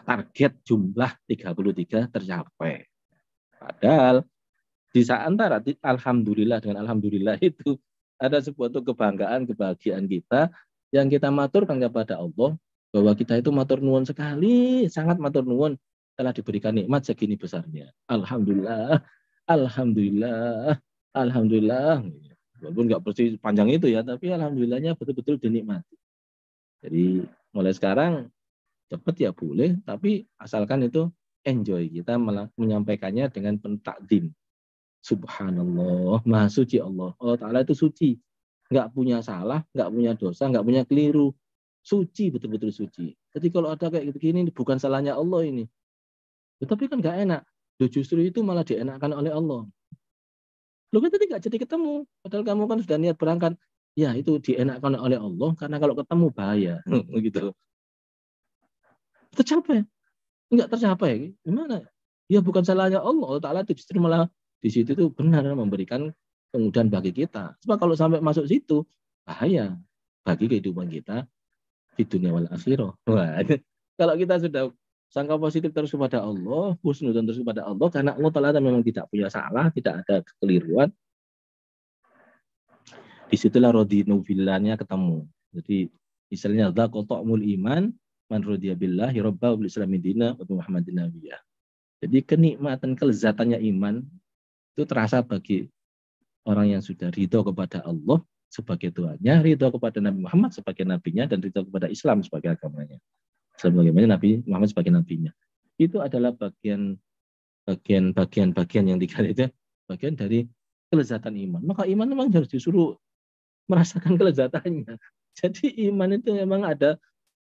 Target jumlah 33 tercapai. Padahal di saat antara alhamdulillah dengan alhamdulillah itu ada sebuah kebanggaan, kebahagiaan kita yang kita maturkan kepada Allah bahwa kita itu matur nuwun sekali, sangat matur nuwun telah diberikan nikmat segini besarnya. Alhamdulillah, alhamdulillah, alhamdulillah. Walaupun nggak persis panjang itu ya, tapi alhamdulillahnya betul-betul dinikmati. Jadi mulai sekarang cepat ya boleh, tapi asalkan itu enjoy, kita malah menyampaikannya dengan pentakdim. Subhanallah, maha suci Allah. Allah Ta'ala itu suci. Nggak punya salah, nggak punya dosa, nggak punya keliru. Suci, betul-betul suci. Jadi kalau ada kayak gini, bukan salahnya Allah ini. Tetapi kan nggak enak. Justru itu malah dienakkan oleh Allah. Loh kan tadi nggak jadi ketemu. Padahal kamu kan sudah niat berangkat. Ya itu dienakkan oleh Allah, karena kalau ketemu bahaya. Gitu. Tercapai. Nggak tercapai. Gimana? Ya bukan salahnya Allah. Allah Ta'ala itu justru malah di situ itu benar memberikan kemudahan bagi kita. Sebab kalau sampai masuk situ, bahaya bagi kehidupan kita di dunia wal akhirah. Wah, kalau kita sudah sangka positif terus kepada Allah, husnudzon terus kepada Allah, karena Allah Ta'ala memang tidak punya salah, tidak ada kekeliruan, disitulah rodinu billahnya ketemu. Jadi misalnya dzaqatul iman man radiya billahi rabba wal islami dina wa muhammadin nabiyya. Jadi kenikmatan kelezatannya iman itu terasa bagi orang yang sudah ridho kepada Allah sebagai Tuhannya, ridho kepada Nabi Muhammad sebagai nabinya, dan ridho kepada Islam sebagai agamanya. Sebagaimana Nabi Muhammad sebagai nabinya. Itu adalah bagian yang tiga itu, bagian dari kelezatan iman. Maka iman memang harus disuruh merasakan kelezatannya. Jadi iman itu memang ada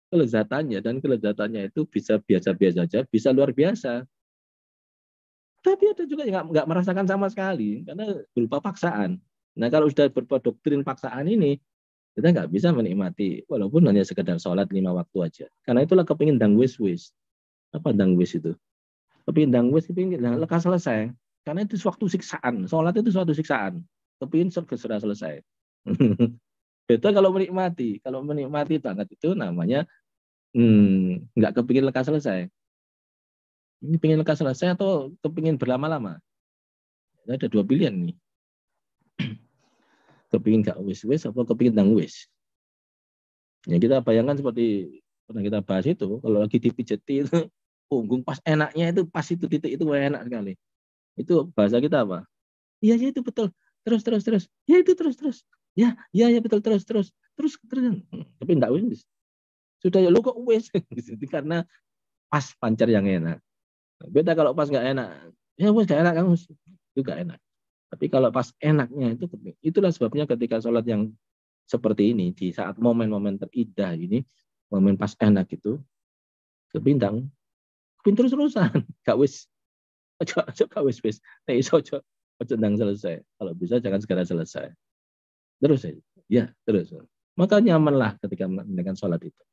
kelezatannya, dan kelezatannya itu bisa biasa-biasa saja, bisa luar biasa. Tapi ada juga yang nggak merasakan sama sekali, karena berupa paksaan. Nah kalau sudah berupa doktrin paksaan ini, kita nggak bisa menikmati, walaupun hanya sekedar sholat 5 waktu aja. Karena itulah kepingin dang wis. Apa dang wis itu? Kepingin dang wis, kepingin lekas selesai. Karena itu suatu siksaan. Sholat itu suatu siksaan. Kepingin segera selesai. Beda kalau menikmati. Kalau menikmati banget itu namanya nggak kepingin lekas selesai. Ini pengen lekas selesai atau kepingin berlama-lama? Ada dua pilihan nih. Kepingin gak wis-wis atau kepingin nang wis. Ya kita bayangkan seperti pernah kita bahas itu, kalau lagi dipijeti itu punggung pas enaknya itu, pas itu titik itu enak sekali. Itu bahasa kita apa? Iya, ya itu betul. Terus. Ya itu terus. Ya betul terus. Tapi enggak wis. Sudah ya lu kok wis. Karena pas pancar yang enak. Beda kalau pas nggak enak, ya wes nggak enak kamu, itu nggak enak. Tapi kalau pas enaknya itu, itulah sebabnya ketika sholat yang seperti ini, di saat momen-momen terindah ini, momen pas enak itu, kepintang, terus-terusan, gak wis, gak wis, ojo nang selesai. Kalau bisa jangan segera selesai. Terus ya terus. Maka nyamanlah ketika menunaikan sholat itu.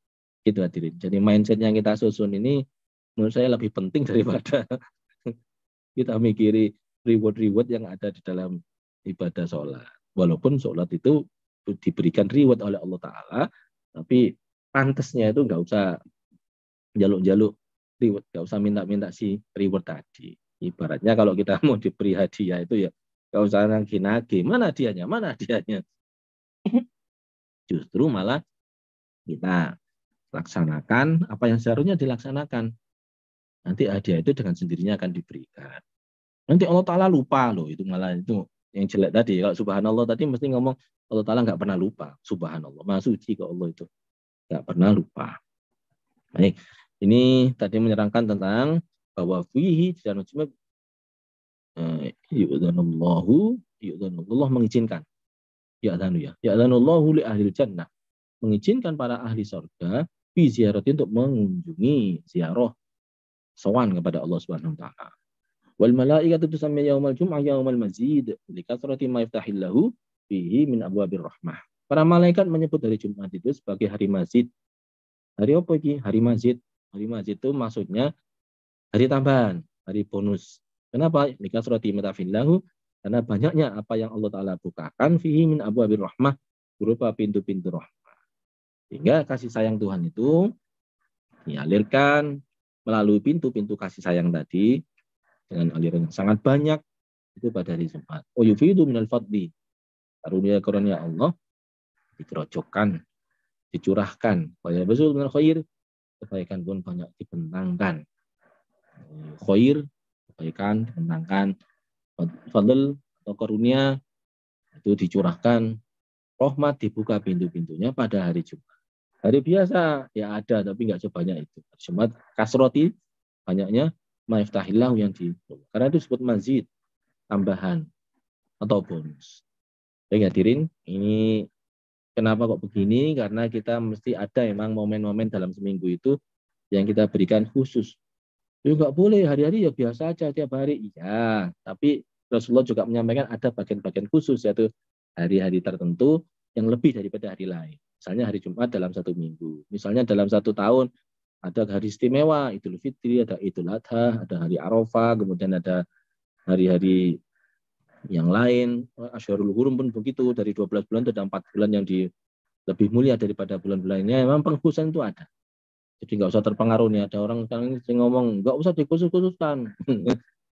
Itu hadirin. Jadi mindset yang kita susun ini menurut saya lebih penting daripada kita mikiri reward yang ada di dalam ibadah sholat. Walaupun sholat itu diberikan reward oleh Allah Ta'ala, tapi pantasnya itu nggak usah jaluk-jaluk reward, nggak usah minta-minta si reward tadi. Ibaratnya kalau kita mau diberi hadiah itu ya nggak usah nagih-nagih. Mana hadiahnya? Justru malah kita laksanakan apa yang seharusnya dilaksanakan. Nanti hadiah itu dengan sendirinya akan diberikan. Nanti Allah Ta'ala lupa loh, itu malah itu yang jelek tadi. Kalau subhanallah tadi mesti ngomong Allah Ta'ala nggak pernah lupa. Subhanallah, maha suci ke Allah itu. Nggak pernah lupa. Baik, ini tadi menerangkan tentang bahwa fihi dan yu'dhanullahu mengizinkan. Ya'dhanullahu li ahli jannah. Mengizinkan para ahli surga fi ziaratin untuk mengunjungi ziarah sowan kepada Allah Subhanahu wa taala. Wal malaikatu tusammi yaumal jum'ah yaumal mazid li kathrati ma yaftahillahu fihi min abwabir rahmah. Para malaikat menyebut hari Jumat itu sebagai hari masjid. Hari apa ini? Hari masjid. Hari masjid itu maksudnya hari tambahan, hari bonus. Kenapa? Lika surati matafillahu, karena banyaknya apa yang Allah Ta'ala bukakan fihi min abwabir rahmah, berupa pintu-pintu rahmah. Sehingga kasih sayang Tuhan itu dialirkan melalui pintu-pintu kasih sayang tadi dengan aliran yang sangat banyak itu pada hari Jumat. Oh yufidu minal fadli, karunia Allah dikerojokkan, dicurahkan. Wa besul minal khair, kebaikan pun banyak dibentangkan. Khair, kebaikan dibentangkan. Fadl atau karunia itu dicurahkan. Rahmat dibuka pintu-pintunya pada hari Jumat. Hari biasa ya ada tapi nggak sebanyak itu. Jumat kasroti banyaknya maiftahillah yang di karena itu disebut mazid, tambahan atau bonus. Jadi hadirin, ini kenapa kok begini? Karena kita mesti ada emang momen-momen dalam seminggu itu yang kita berikan khusus. Ya nggak boleh hari-hari ya biasa aja tiap hari. Iya, tapi Rasulullah juga menyampaikan ada bagian-bagian khusus, yaitu hari-hari tertentu yang lebih daripada hari lain. Misalnya hari Jumat dalam satu minggu. Misalnya dalam satu tahun ada hari istimewa, Idul Fitri, ada Idul Adha, ada hari Arafah, kemudian ada hari-hari yang lain. Asyhurul Hurum pun begitu, dari 12 bulan itu ada 4 bulan yang lebih mulia daripada bulan-bulan lainnya. Memang pengkhususan itu ada. Jadi nggak usah terpengaruh nih. Ada orang sekarang yang ngomong nggak usah dikhusus-khususkan.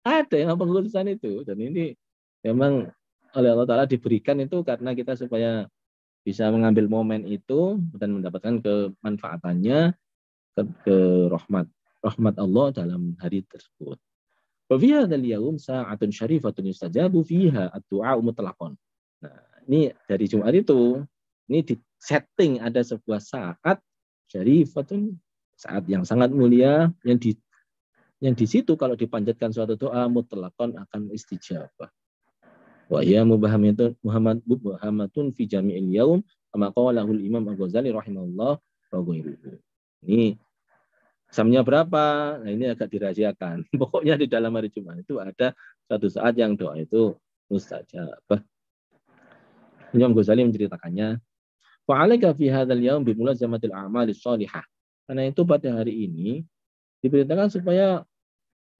Ada yang pengkhususan itu. Dan ini memang oleh Allah Ta'ala diberikan itu karena kita supaya bisa mengambil momen itu dan mendapatkan kemanfaatannya ke rahmat Allah dalam hari tersebut. Wa fi hadzal yaum sa'atun syarifatun yustajabu fiha ad-du'a mutlaqan. Nah, ini dari Jumat itu ini di setting ada sebuah saat syarifatun, saat yang sangat mulia yang di situ kalau dipanjatkan suatu doa mutlaqan akan istijabah. Wa ya muhammadun fi jami'il yaum kama qalahu Imam Al-Ghazali rahimahullah wa ghairuhu. Ini samnya berapa? Nah, ini agak dirahasiakan. Pokoknya di dalam hari Jumat itu ada satu saat yang doa itu mustajabah. Imam Ghazali menceritakannya, wa 'alaika fi hadzal yaum bi mulazamatil a'malis shalihah. Karena itu pada hari ini diberitakan supaya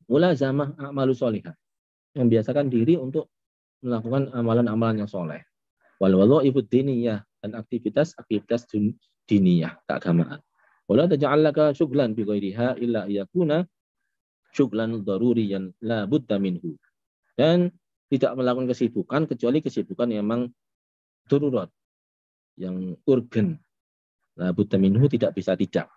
mulazamah a'malus shalihah, membiasakan diri untuk melakukan amalan-amalan yang soleh. Wal wadhaifud diniyah, dan aktivitas diniyah, keagamaan. Wala taj'alaka syughlan bi ghairiha illa yakuna syughlan daruriyan la budda minhu. Dan tidak melakukan kesibukan kecuali kesibukan yang memang darurat, yang urgen. La budda minhu, tidak bisa tidak.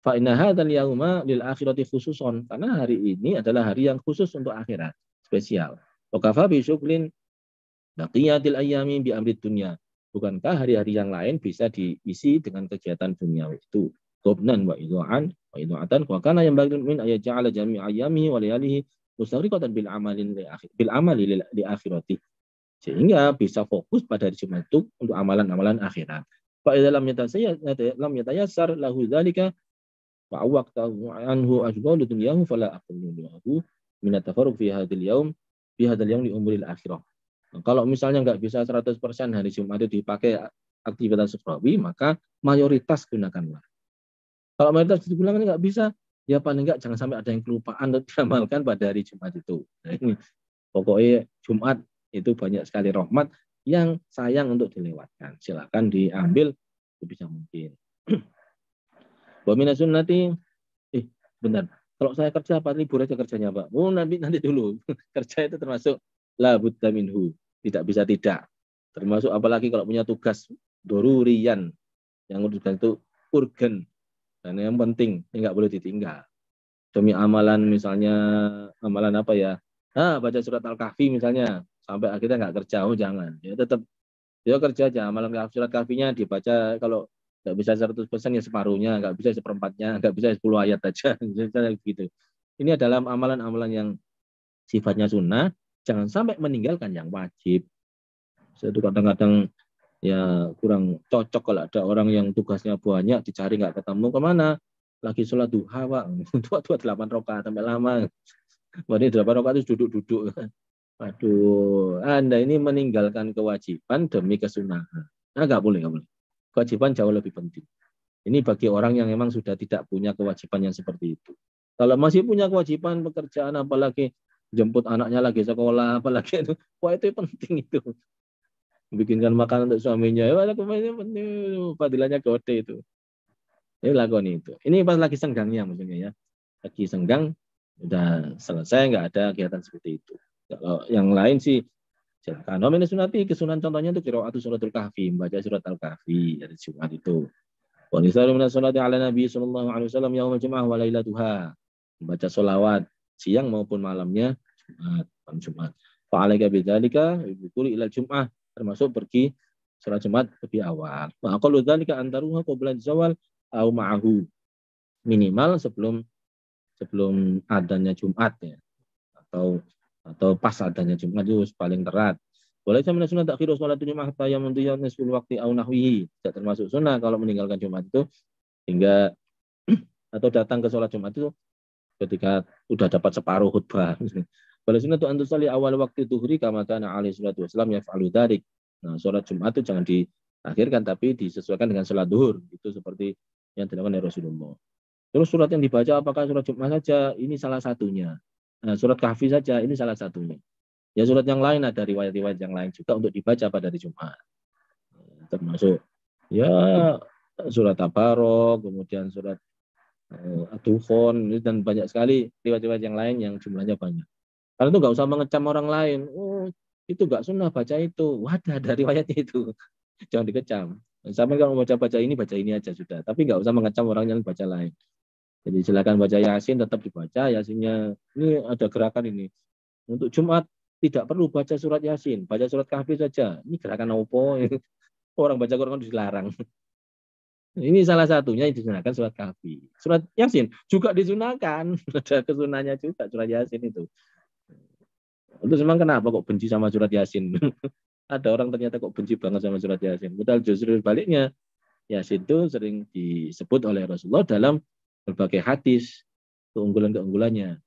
Fa inna hadzal yauma lil akhirati khususon, karena hari ini adalah hari yang khusus untuk akhirat, spesial. Wa kafa bi syughlin baqiyatil ayyami bi amrid dunya. Bukankah hari-hari yang lain bisa diisi dengan kegiatan duniawi itu? Qobnan wa idha'an wa idha'atan wa kana yang bagi min ayat ja'ala jami' ayyamihi wa layalihi mustagriqatan bil amali li akhirati. Sehingga bisa fokus pada hari Jumat itu untuk amalan-amalan akhirat. Fa idza lam yatayassar lahu dzalika wa waqtahu anhu ashghalu dunyahu fala aqulu lahu min at-tafarruq fi hadzal yaum li umuril akhirah. Nah, kalau misalnya nggak bisa 100% hari Jumat itu dipakai aktivitas ukhrawi, maka mayoritas gunakanlah. Kalau mayoritas digunakan nggak bisa, ya paling nggak jangan sampai ada yang kelupaan untuk diamalkan pada hari Jumat itu. Nah, ini pokoknya Jumat itu banyak sekali rahmat yang sayang untuk dilewatkan. Silakan diambil sebisa mungkin. Wa minas sunnati, benar. Kalau saya kerja 4 libur aja kerjanya, Pak. Oh, nanti dulu. Kerja itu termasuk la budda minhu. Tidak bisa tidak. Termasuk apalagi kalau punya tugas dorurian, yang tugas itu urgen dan yang penting, nggak boleh ditinggal. Demi amalan misalnya, amalan apa ya? Baca surat Al-Kahfi misalnya, sampai akhirnya nggak kerja, oh jangan. Ya tetap dia kerja aja, amalan surat Kahfinya dibaca, kalau nggak bisa 100% ya separuhnya, nggak bisa seperempatnya, nggak bisa 10 ayat aja, gitu. Ini adalah amalan-amalan yang sifatnya sunnah, jangan sampai meninggalkan yang wajib. Itu kadang-kadang ya kurang cocok kalau ada orang yang tugasnya banyak, dicari nggak ketemu, kemana? Lagi sholat duha, Pak. Tua-tua 8 rakaat sampai lama. Berarti 8 rakaat itu duduk-duduk. Aduh, Anda ini meninggalkan kewajiban demi kesunahan. Nah, nggak boleh, nggak boleh. Kewajiban jauh lebih penting. Ini bagi orang yang memang sudah tidak punya kewajiban yang seperti itu. Kalau masih punya kewajiban pekerjaan, apalagi jemput anaknya lagi sekolah, apalagi itu, wah itu penting itu. Bikinkan makanan untuk suaminya, wah itu penting, fadilahnya gede itu. Ini lakukan itu. Ini pas lagi senggangnya maksudnya ya. Lagi senggang, udah selesai, nggak ada kegiatan seperti itu. Kalau yang lain sih, silakan. Wa min sunati, kesunan contohnya itu qiraatu suratul kahfi, membaca surat al-kahfi dari Jumat itu. Wa nisaru min salati ala Nabi sallallahu alaihi wasallam yaumul jum'ah wa lailatuha. Membaca sholawat siang maupun malamnya Jumat, malam Jumat. Fa alaika bidzalika bikuli ila Jum'ah, termasuk pergi sholat Jumat lebih awal. Wa aqallu dzalika antaruha qabla zawal au ma'ahu. Minimal sebelum sebelum adanya Jumat ya, atau pas adanya Jumat itu paling terat. Boleh saya sunat takhiru sholat Jumat hatta yamuntiya nisful waktu au nahwihi. Tidak termasuk sunnah kalau meninggalkan Jumat itu hingga atau datang ke sholat Jumat itu ketika sudah dapat separuh khutbah. Boleh sunat itu antusali awal waktu tuhri kama kana alaihi salatu wasallam yaf'alu dzalik. Nah, sholat Jumat itu jangan diakhirkan tapi disesuaikan dengan sholat duhur. Itu seperti yang dilakukan oleh Rasulullah. Terus surat yang dibaca apakah surat Jumat saja? Ini salah satunya. Nah, surat Kahfi saja ini salah satunya. Ya surat yang lain ada riwayat-riwayat yang lain juga untuk dibaca pada hari Jumat. Termasuk ya surat Tabarok, kemudian surat At-Tufon, dan banyak sekali riwayat-riwayat yang lain yang jumlahnya banyak. Karena itu nggak usah mengecam orang lain. Oh, itu nggak sunnah baca itu. Wadah ada riwayatnya itu. Jangan dikecam. Sampai kalau baca-baca ini, baca ini aja sudah. Tapi nggak usah mengecam orang yang baca lain. Jadi silakan baca Yasin, tetap dibaca Yasinnya. Ini ada gerakan ini. Untuk Jumat tidak perlu baca surat Yasin, baca surat Kahfi saja. Ini gerakan opo? Orang baca Quran dilarang. Ini salah satunya yang disunahkan surat Kahfi. Surat Yasin juga disunahkan. Ada kesunahnya juga surat Yasin itu. Itu memang kenapa kok benci sama surat Yasin? Ada orang ternyata kok benci banget sama surat Yasin. Padahal justru baliknya, Yasin itu sering disebut oleh Rasulullah dalam berbagai hadis keunggulan-keunggulannya.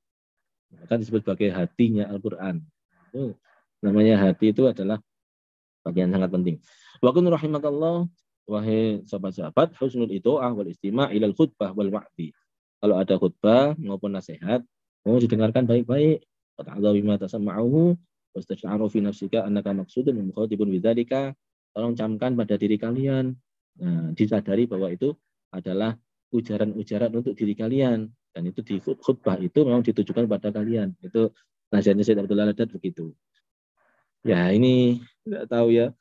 Kan disebut sebagai hatinya Al-Quran. Itu, namanya hati itu adalah bagian sangat penting. Wa kun rahimakallah, wahai sahabat-sahabat, husnul ito'ah wal istima' ilal khutbah wal wa'di. Kalau ada khutbah maupun nasihat, mau didengarkan baik-baik. Wata'adha bima tasamma'uhu, wastash'aru fi nafsika annaka maksudun mukhatibun bidzalika. Tolong camkan pada diri kalian. Nah, disadari bahwa itu adalah ujaran-ujaran untuk diri kalian. Dan itu di khutbah itu memang ditujukan pada kalian. Itu nasihatnya Sayyid Abdullah Haddad begitu. Ya ini tidak tahu ya.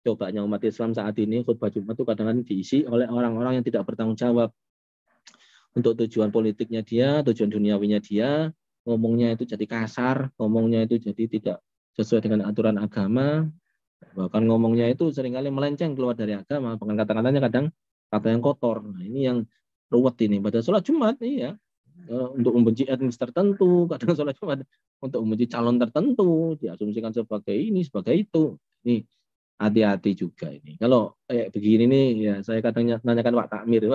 Cobanya umat Islam saat ini khutbah Jumat itu kadang-kadang diisi oleh orang-orang yang tidak bertanggung jawab untuk tujuan politiknya dia, tujuan duniawinya dia, ngomongnya itu jadi kasar, ngomongnya itu jadi tidak sesuai dengan aturan agama, bahkan ngomongnya itu seringkali melenceng keluar dari agama, bahkan kata-katanya kadang kata yang kotor. Nah, ini yang ruwet ini pada sholat Jumat nih ya. Untuk membenci etnis tertentu, kadang sholat Jumat untuk membenci calon tertentu, diasumsikan sebagai ini, sebagai itu. Ini hati-hati juga ini. Kalau kayak begini nih, ya saya kadang nanyakan Pak Takmir,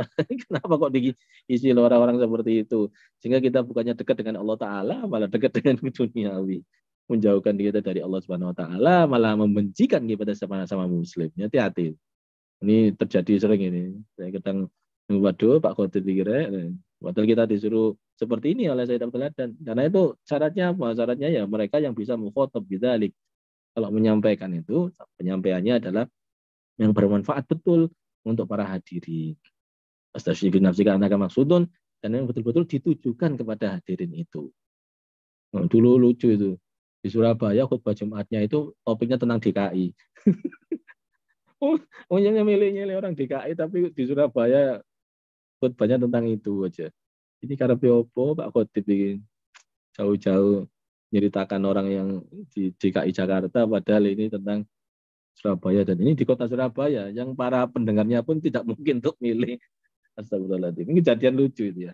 kenapa kok diisi orang-orang seperti itu? Sehingga kita bukannya dekat dengan Allah Ta'ala, malah dekat dengan duniawi. Menjauhkan kita dari Allah Subhanahu Wa Ta'ala, malah membencikan kita sama-sama Muslim. Hati-hati. Ini terjadi sering ini. Saya kadang, waduh Pak Khotib dikira, padahal kita disuruh seperti ini oleh Sayyid Abdul Haddad. Karena itu syaratnya apa? Syaratnya ya mereka yang bisa mukhotob bidzalik. Kalau menyampaikan itu, penyampaiannya adalah yang bermanfaat betul untuk para hadirin. Astaghfirullah nafsika annaka maksudun, dan yang betul-betul ditujukan kepada hadirin itu. Nah, dulu lucu itu. Di Surabaya khutbah Jumatnya itu topiknya tentang DKI. Oh, yang milih-milih orang DKI, tapi di Surabaya khutbahnya tentang itu aja. Ini karena Piopo, Pak Khotib bikin jauh-jauh menceritakan orang yang di DKI Jakarta, padahal ini tentang Surabaya, dan ini di kota Surabaya yang para pendengarnya pun tidak mungkin untuk milih. Astagfirullahaladzim. Ini kejadian lucu itu ya.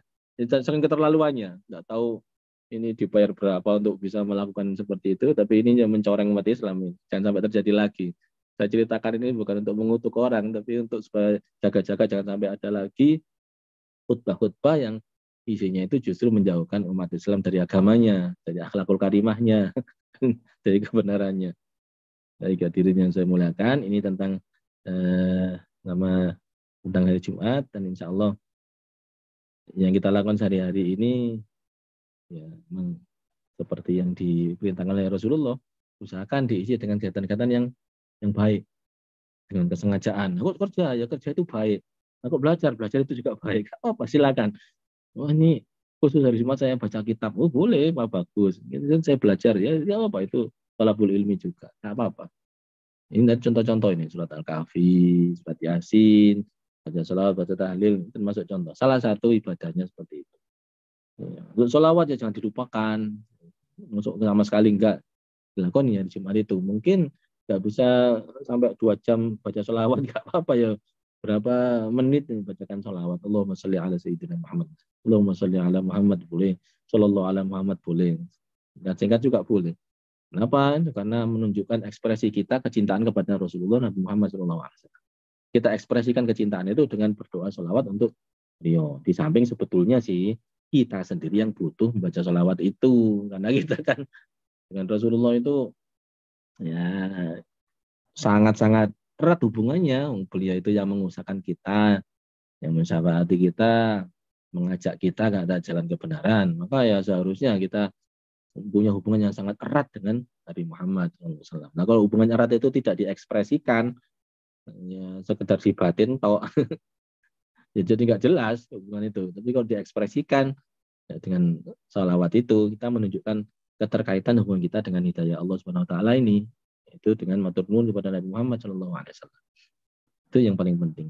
Sering keterlaluannya. Nggak tahu ini dibayar berapa untuk bisa melakukan seperti itu, tapi ini yang mencoreng umat Islam. Jangan sampai terjadi lagi. Saya ceritakan ini bukan untuk mengutuk orang, tapi untuk supaya jaga-jaga jangan sampai ada lagi khutbah-khutbah yang isinya itu justru menjauhkan umat Islam dari agamanya, dari akhlakul karimahnya, dari kebenarannya. Baik hadirin yang saya muliakan, ini tentang nama tentang hari Jumat, dan insya Allah yang kita lakukan sehari-hari ini ya memang seperti yang diperintahkan oleh Rasulullah, usahakan diisi dengan kegiatan-kegiatan yang baik, dengan kesengajaan. Aku kerja, ya kerja itu baik. Aku belajar itu juga baik. Apa silakan. Oh ini khusus hari Jumat saya baca kitab. Oh boleh, Pak, bagus. Gitu kan saya belajar, ya apa itu thalabul ilmi juga. Nggak apa-apa. Ini contoh-contoh ini, surat Al-Kahfi, surat Yasin, baca sholawat, baca tahlil, itu termasuk contoh. Salah satu ibadahnya seperti itu. Ya. Untuk sholawat ya jangan dilupakan. Masuk sama sekali enggak dilakukan ya di Jumat itu. Mungkin nggak bisa sampai 2 jam baca sholawat, nggak apa-apa ya. Berapa menit yang bacakan sholawat. Allahumma sholli ala Sayyidina Muhammad. Allahumma sholli ala Muhammad boleh. Sallallahu ala Muhammad boleh. Singkat juga boleh. Kenapa? Karena menunjukkan ekspresi kita kecintaan kepada Rasulullah Nabi Muhammad SAW. Kita ekspresikan kecintaan itu dengan berdoa sholawat untuk beliau. Di samping sebetulnya sih kita sendiri yang butuh membaca sholawat itu. Karena kita kan dengan Rasulullah itu ya sangat-sangat erat hubungannya. Beliau itu yang mengusahakan kita, yang mensyafati kita, mengajak kita ke ada jalan kebenaran. Maka ya seharusnya kita punya hubungan yang sangat erat dengan Nabi Muhammad SAW. Nah kalau hubungan erat itu tidak diekspresikan, ya sekedar di batin, ya jadi nggak jelas hubungan itu. Tapi kalau diekspresikan ya, dengan salawat itu kita menunjukkan keterkaitan hubungan kita dengan hidayah Allah Subhanahu Wa Taala ini, itu dengan matur nuwun kepada Nabi Muhammad SAW. Itu yang paling penting.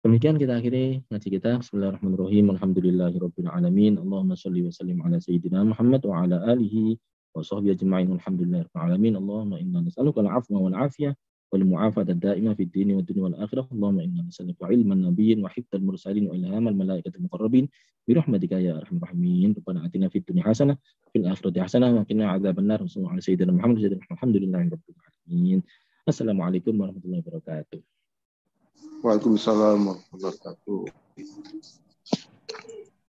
Demikian kita akhiri ngaji kita. Bismillahirrahmanirrahim. Alhamdulillahirabbil alamin. Allahumma shalli wa sallim ala sayyidina Muhammad wa ala alihi wa sahbihi ajma'in. Alhamdulillahirabbil alamin. Allahumma inna nas'aluka al-'afwa wal 'afiyah wal mu'afata ad-da'imah fid dini wad dunya wal akhirah. Allahumma inna nas'aluka 'ilman nabiyyin wa hifdzal mursalin wa ilhamal malaikatil muqarrabin bi rahmatika ya arhamar rahimin. Rabbana atina fid dunya hasanah fil akhirati hasanah wa qina adzabannar. Sallallahu alaihi sayyidina Muhammad. Alhamdulillahirabbil alamin. Assalamualaikum warahmatullahi wabarakatuh. Waalaikumsalam warahmatullahi wabarakatuh.